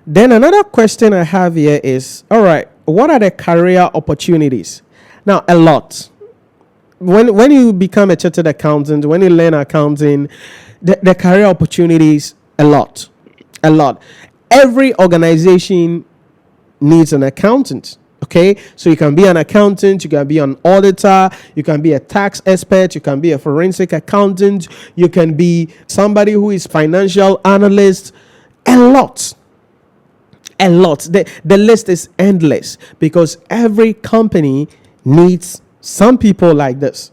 Then another question I have here is, all right, what are the career opportunities? Now, a lot. When you become a chartered accountant, when you learn accounting, the career opportunities, a lot. A lot. Every organization needs an accountant. Okay, so you can be an accountant, you can be an auditor, you can be a tax expert, you can be a forensic accountant, you can be somebody who is financial analyst. A lot. A lot. The list is endless because every company needs some people like this.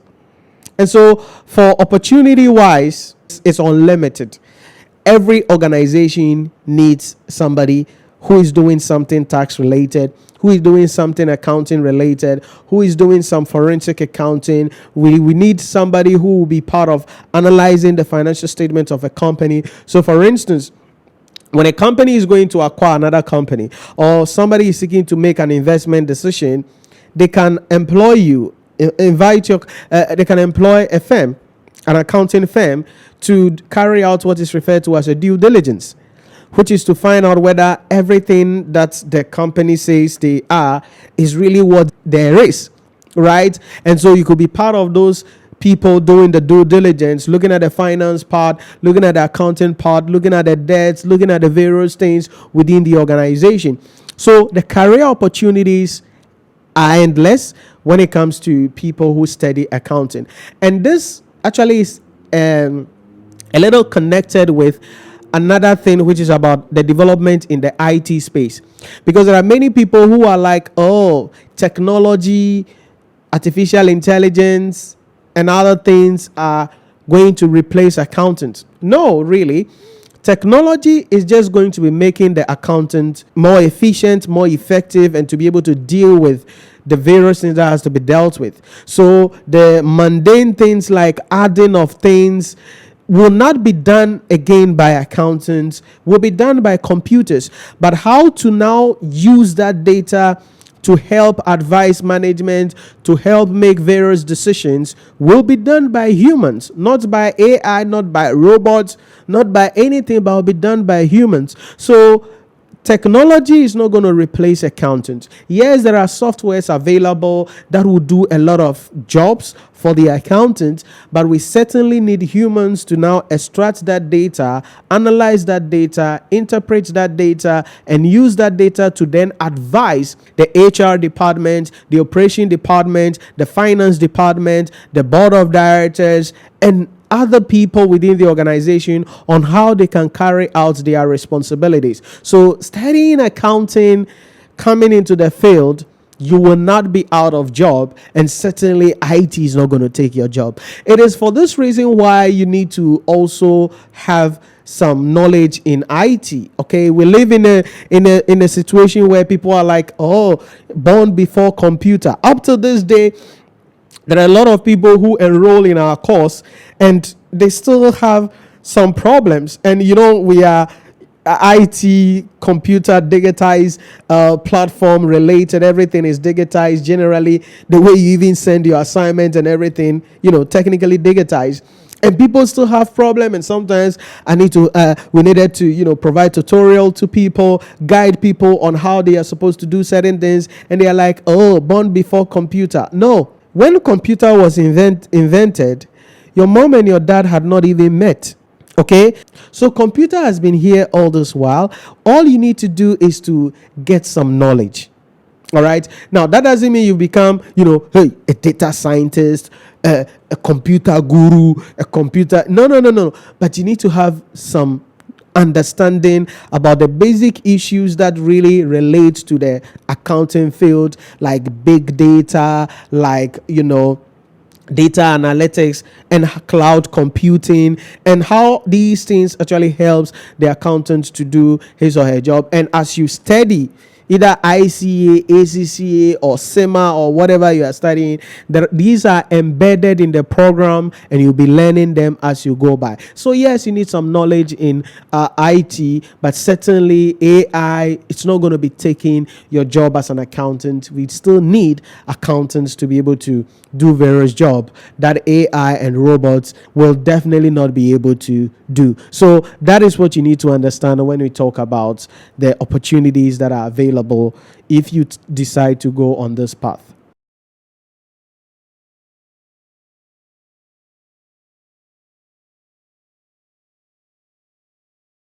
And so for opportunity wise, it's unlimited. Every organization needs somebody who is doing something tax related, who is doing something accounting related, who is doing some forensic accounting. We need somebody who will be part of analyzing the financial statements of a company. So for instance, when a company is going to acquire another company or somebody is seeking to make an investment decision, they can employ you, they can employ a firm, an accounting firm, to carry out what is referred to as a due diligence, which is to find out whether everything that the company says they are is really what there is, right? And so you could be part of those people doing the due diligence, looking at the finance part, looking at the accounting part, looking at the debts, looking at the various things within the organization. So the career opportunities are endless when it comes to people who study accounting. And this actually is a little connected with another thing, which is about the development in the IT space, because there are many people who are like, oh, technology, artificial intelligence, and other things are going to replace accountants. No, really. Technology is just going to be making the accountant more efficient, more effective, and to be able to deal with the various things that has to be dealt with. So the mundane things like adding of things will not be done again by accountants, will be done by computers. But how to now use that data to help advise management, to help make various decisions, will be done by humans, not by AI, not by robots, not by anything, but will be done by humans. So technology is not going to replace accountants. Yes, there are softwares available that will do a lot of jobs for the accountant, but we certainly need humans to now extract that data, analyze that data, interpret that data, and use that data to then advise the HR department, the operation department, the finance department, the board of directors, and other people within the organization on how they can carry out their responsibilities. So studying accounting, coming into the field, you will not be out of job, and certainly IT is not going to take your job. It is for this reason why you need to also have some knowledge in IT. Okay, we live in a situation where people are like, oh, born before computer. Up to this day, there are a lot of people who enroll in our course and they still have some problems. And we are IT, computer, digitized, platform related. Everything is digitized. Generally, the way you even send your assignment and everything, technically digitized. And people still have problem, and sometimes we needed to, provide tutorial to people, guide people on how they are supposed to do certain things. And they are like, oh, born before computer. No. When computer was invented, your mom and your dad had not even met. Okay, so computer has been here all this while. All you need to do is to get some knowledge. All right. Now that doesn't mean you become, a data scientist, a computer guru, a computer. No. But you need to have some understanding about the basic issues that really relate to the accounting field, like big data, like data analytics and cloud computing, and how these things actually helps the accountant to do his or her job. And as you study either ICA, ACCA, or SEMA, or whatever you are studying. These are embedded in the program, and you'll be learning them as you go by. So yes, you need some knowledge in IT, but certainly AI, it's not going to be taking your job as an accountant. We still need accountants to be able to do various jobs that AI and robots will definitely not be able to do. So that is what you need to understand when we talk about the opportunities that are available if you decide to go on this path.